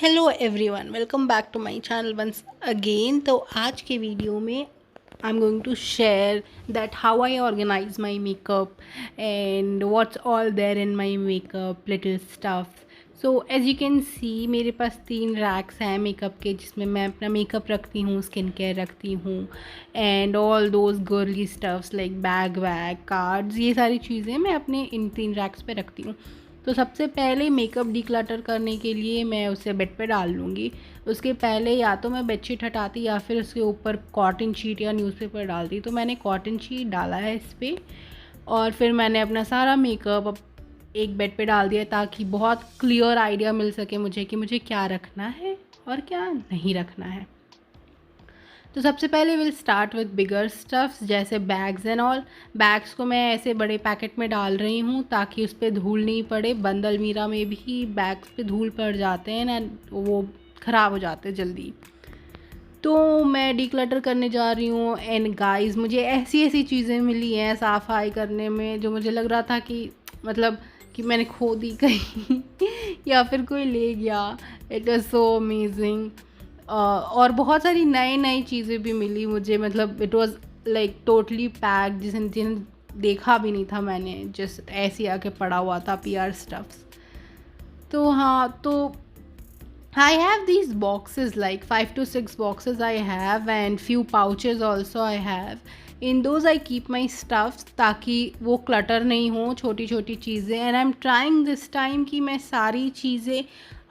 Hello everyone, welcome back to my channel once again. तो आज के वीडियो में I am going to share that how I organise my makeup and what's all there in my makeup little stuff. So as you can see मेरे पास 3 racks हैं makeup के, जिसमें मैं अपना मेकअप रखती हूँ, स्किन केयर रखती हूँ and all those girly stuffs like bag वैग कार्ड्स, ये सारी चीज़ें मैं अपने इन 3 रैक्स पे रखती हूँ। तो सबसे पहले मेकअप डिक्लटर करने के लिए मैं उसे बेड पे डाल लूँगी। उसके पहले या तो मैं बेडशीट हटाती या फिर उसके ऊपर कॉटन शीट या न्यूज़पेपर डालती। तो मैंने कॉटन शीट डाला है इस पर और फिर मैंने अपना सारा मेकअप एक बेड पे डाल दिया, ताकि बहुत क्लियर आइडिया मिल सके मुझे कि मुझे क्या रखना है और क्या नहीं रखना है। तो सबसे पहले will start with bigger stuffs जैसे बैग्स एंड ऑल। बैग्स को मैं ऐसे बड़े पैकेट में डाल रही हूँ ताकि उस पर धूल नहीं पड़े। बंद अलमीरा में भी बैग्स पे धूल पड़ जाते हैं ना, वो ख़राब हो जाते हैं जल्दी। तो मैं डिक्लटर करने जा रही हूँ एंड गाइस, मुझे ऐसी ऐसी चीज़ें मिली हैं सफाई करने में जो मुझे लग रहा था कि मतलब कि मैंने खो दी कहीं या फिर कोई ले गया। It was so amazing. और बहुत सारी नई नई चीज़ें भी मिली मुझे, मतलब it was like totally packed, जिन्हें देखा भी नहीं था मैंने, जस्ट ऐसे आके पड़ा हुआ था पीआर स्टफ्स। तो हाँ, तो I have these boxes, like 5 to 6 boxes I have, and few pouches also I have. In those I keep my stuffs ताकि वो clutter नहीं हो, छोटी छोटी चीज़ें। And I'm trying this time कि मैं सारी चीज़ें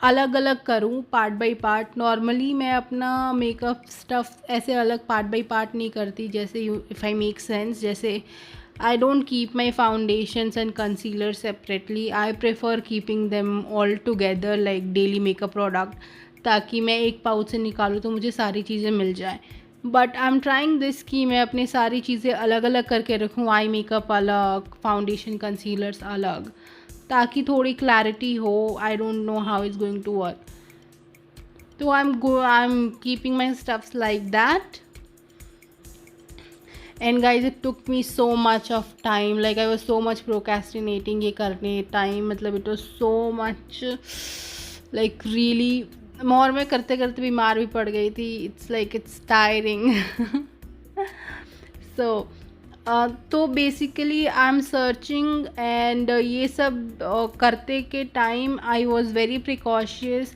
अलग अलग करूँ पार्ट बाई पार्ट। नॉर्मली मैं अपना मेकअप स्टफ़ ऐसे अलग पार्ट बाई पार्ट नहीं करती, जैसे इफ़ आई मेक सेंस, जैसे I don't keep my foundations and concealer separately. I prefer keeping them all together like daily makeup product, ताकि मैं एक पाउच से निकालूँ तो मुझे सारी चीज़ें मिल जाएं। But I am trying this कि मैं अपनी सारी चीज़ें अलग अलग करके रखूँ, आई मेकअप अलग, फाउंडेशन कंसीलर्स अलग, ताकि थोड़ी क्लैरिटी हो। I don't know how is going to work. तो I am keeping my stuffs like that. And guys, it took me so much of time, like I was so much procrastinating ये करने time, मतलब it was so much like really. और मैं करते करते बीमार भी पड़ गई थी। It's like it's tiring. So तो basically I am searching and ये सब करते के time I was very precautious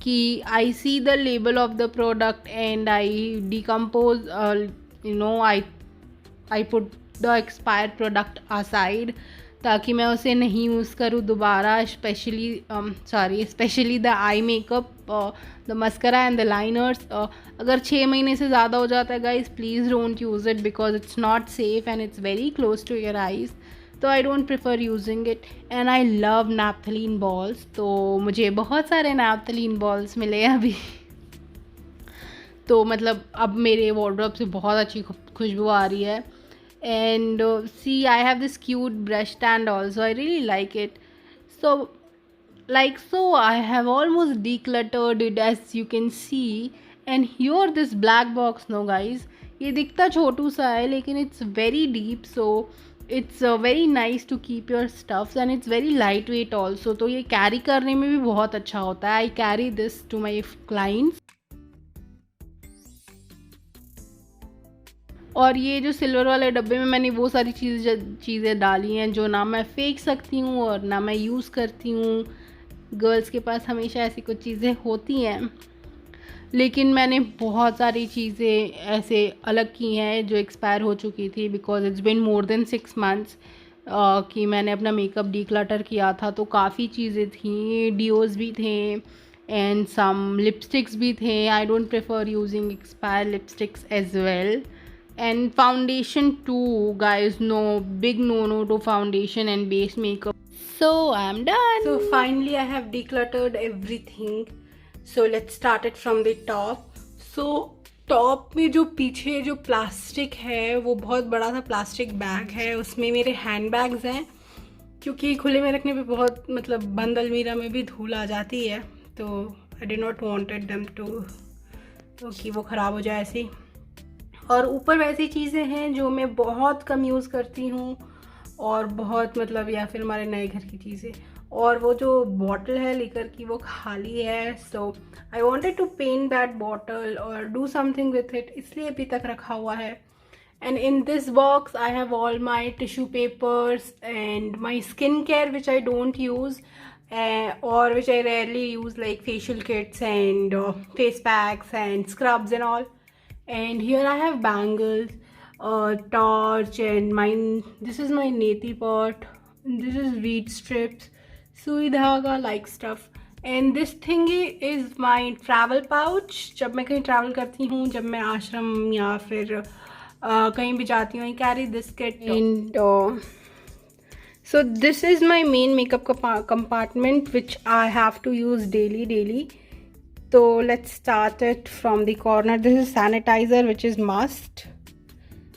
कि I see the label of the product and I decompose, I put the expired product aside, ताकि मैं उसे नहीं यूज़ करूँ दोबारा। Specially the eye makeup, the mascara and the liners. अगर 6 महीने से ज़्यादा हो जाता है guys, please don't use it because it's not safe and it's very close to your eyes. तो I don't prefer using it. And I love naphthalene balls, तो मुझे बहुत सारे नैप्थलीन बॉल्स मिले अभी। तो मतलब अब मेरे वार्डरोब से बहुत अच्छी खुशबू आ रही है। And see, I have this cute brush stand also. I really like it. So I have almost decluttered it, as you can see. And here this black box, no guys, ये दिखता छोटू सा है लेकिन it's very deep, so it's very nice to keep your stuffs and it's very lightweight also. तो ये carry करने में भी बहुत अच्छा होता है. I carry this to my clients. और ये जो सिल्वर वाले डब्बे में मैंने वो सारी चीज़ें डाली हैं जो ना मैं फेंक सकती हूँ और ना मैं यूज़ करती हूँ। गर्ल्स के पास हमेशा ऐसी कुछ चीज़ें होती हैं, लेकिन मैंने बहुत सारी चीज़ें ऐसे अलग की हैं जो एक्सपायर हो चुकी थी, because it's been more than 6 months कि मैंने अपना मेकअप डिक्लटर किया था। तो काफ़ी चीज़ें थी, डिओज भी थे एंड सम लिपस्टिक्स भी थे। I don't prefer using expire lipsticks as well. And foundation too, guys. No, big no to foundation and base makeup. So I'm done. So finally I have decluttered everything. So let's start it from the top. So top में जो पीछे जो plastic है वो बहुत बड़ा सा plastic bag है, उसमें मेरे हैंड बैग्स हैं, क्योंकि खुले में रखने पे बहुत मतलब बंद अलमीरा में भी धूल आ जाती है, तो I did not wanted them to कि वो ख़राब हो जाए ऐसी। और ऊपर वैसी चीज़ें हैं जो मैं बहुत कम यूज़ करती हूँ और बहुत मतलब, या फिर हमारे नए घर की चीज़ें। और वो जो बॉटल है लिकर की वो खाली है. So I wanted to paint that bottle और डू समथिंग विथ इट, इसलिए अभी तक रखा हुआ है. And in this box I have all my tissue papers and my skincare which I don't use, or which I rarely use, like facial kits and face packs and scrubs and all. And here I have bangles, torch, and this is my neti pot, and this is wheat strips, sui dhaga like stuff. And this thingy is my travel pouch. जब मैं कहीं travel करती हूँ, जब मैं आश्रम या फिर कहीं भी जाती हूँ, I carry this kit. And so this is my main makeup compartment which I have to use daily. So let's start it from the corner. This is sanitizer which is must,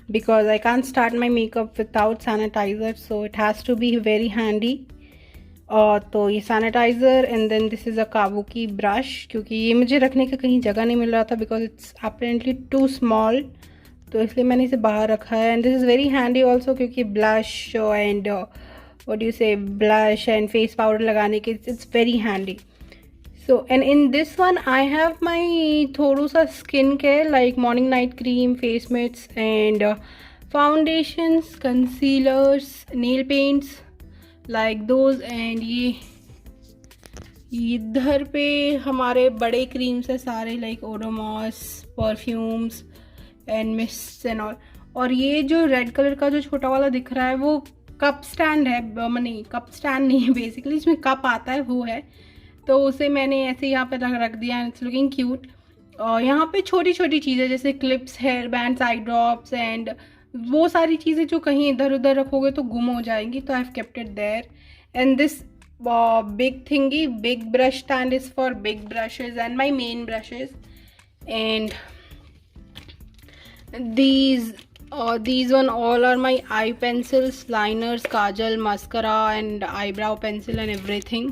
because I can't start my makeup without sanitizer, so it has to be very handy. तो ये sanitiser, and then this is a kabuki brush, क्योंकि ये मुझे रखने का कहीं जगह नहीं मिल रहा था because it's apparently too small, तो इसलिए मैंने इसे बाहर रखा है. And this is very handy also, क्योंकि blush and what you say blush and face powder लगाने के it's very handy. So and in this one I have my थोड़ा सा skin care like morning night cream, face mists and foundations, concealers, nail paints like those. एंड ये इधर पे हमारे बड़े क्रीम्स है सारे, like Odomos, perfumes and mist and all. और ये जो रेड कलर का जो छोटा वाला दिख रहा है वो कप स्टैंड है, नहीं कप स्टैंड नहीं है, बेसिकली इसमें कप आता है वो है, तो उसे मैंने ऐसे यहाँ पे रख दिया एंड इट्स लुकिंग क्यूट. और यहाँ पे छोटी छोटी चीज़ें जैसे clips, hair bands, eye drops and वो सारी चीज़ें जो कहीं इधर उधर रखोगे तो गुम हो जाएंगी, तो I have kept it there. And this big thingy, big brush stand is for big brushes and my main brushes. And these one all are my eye pencils, liners, kajal, mascara and eyebrow pencil and everything.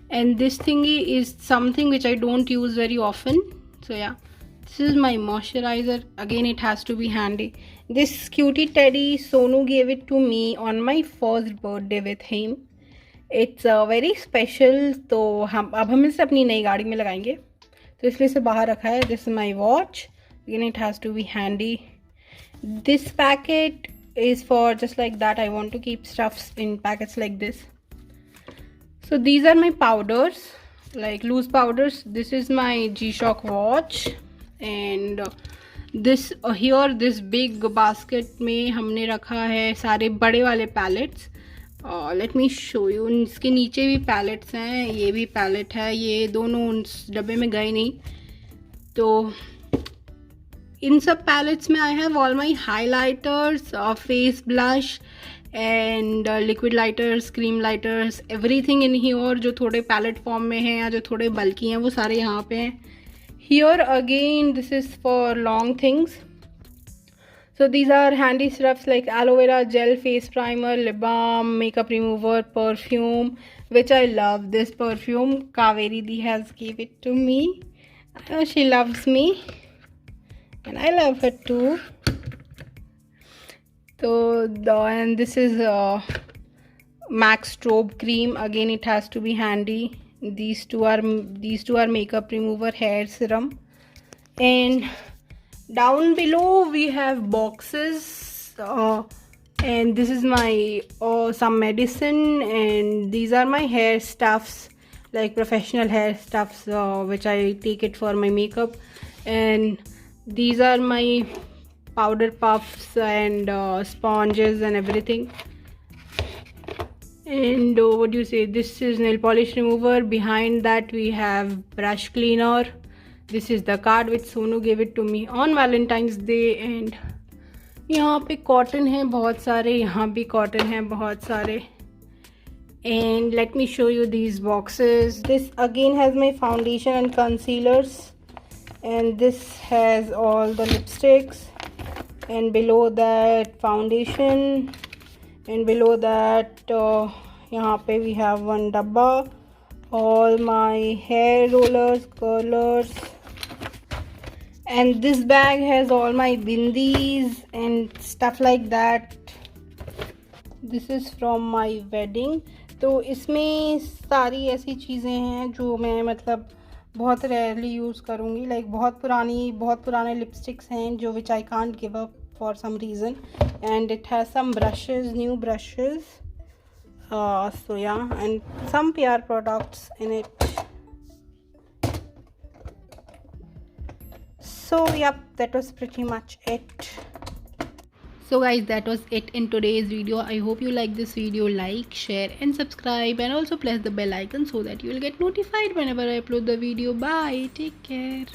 And this thingy is something which I don't use very often, so yeah. This is my moisturizer, again it has to be handy. This cutie teddy Sonu gave it to me on my first birthday with him. It's very special, तो अब हम इसे अपनी नई गाड़ी में लगाएंगे, तो इसलिए इसे बाहर रखा है. This is my watch, again it has to be handy. This packet is for just like that, I want to keep stuffs in packets like this. So these are my powders, like loose powders. This is my G-Shock watch. And this here this big basket में हमने रखा है सारे बड़े वाले palettes. Let me show you. इसके नीचे भी पैलेट्स हैं, ये भी पैलेट है, ये दोनों उस डब्बे में गए नहीं. तो इन सब पैलेट्स में I have all my highlighters, face blush and liquid lighters, cream lighters, everything in here. जो थोड़े पैलेट फॉर्म में हैं या जो थोड़े बल्कि हैं वो सारे यहाँ पे हैं. Here again this is for long things. So these are handy stuffs like aloe vera gel, face primer, lip balm, makeup remover, perfume, which I love. This perfume Kaveri Di has gave it to me. She loves me and I love her too. So and this is MAC strobe cream, again it has to be handy. These two are makeup remover, hair serum. And down below we have boxes, and this is my some medicine, and these are my hair stuffs, like professional hair stuffs, which I take it for my makeup. And these are my powder puffs and sponges and everything. And what do you say, this is nail polish remover. Behind that we have brush cleaner. This is the card which Sonu gave it to me on Valentine's Day. And यहाँ पे cotton है बहुत सारे, यहाँ भी cotton है बहुत सारे. And let me show you these boxes. This again has my foundation and concealers, and this has all the lipsticks, and below that foundation, and below that यहाँ पे we have one dabba, all my hair rollers, curlers. And this bag has all my bindis and stuff like that. This is from my wedding. तो इसमें सारी ऐसी चीज़ें हैं जो मैं मतलब बहुत रेयरली यूज़ करूँगी, लाइक बहुत पुराने लिपस्टिक्स हैं जो which I can't give up for some reason, and it has some brushes, new brushes, so yeah, and some PR products in it. So yep, that was pretty much it. So guys, that was it in today's video. I hope you like this video. Like, share and subscribe, and also press the bell icon so that you will get notified whenever I upload the video. Bye, take care.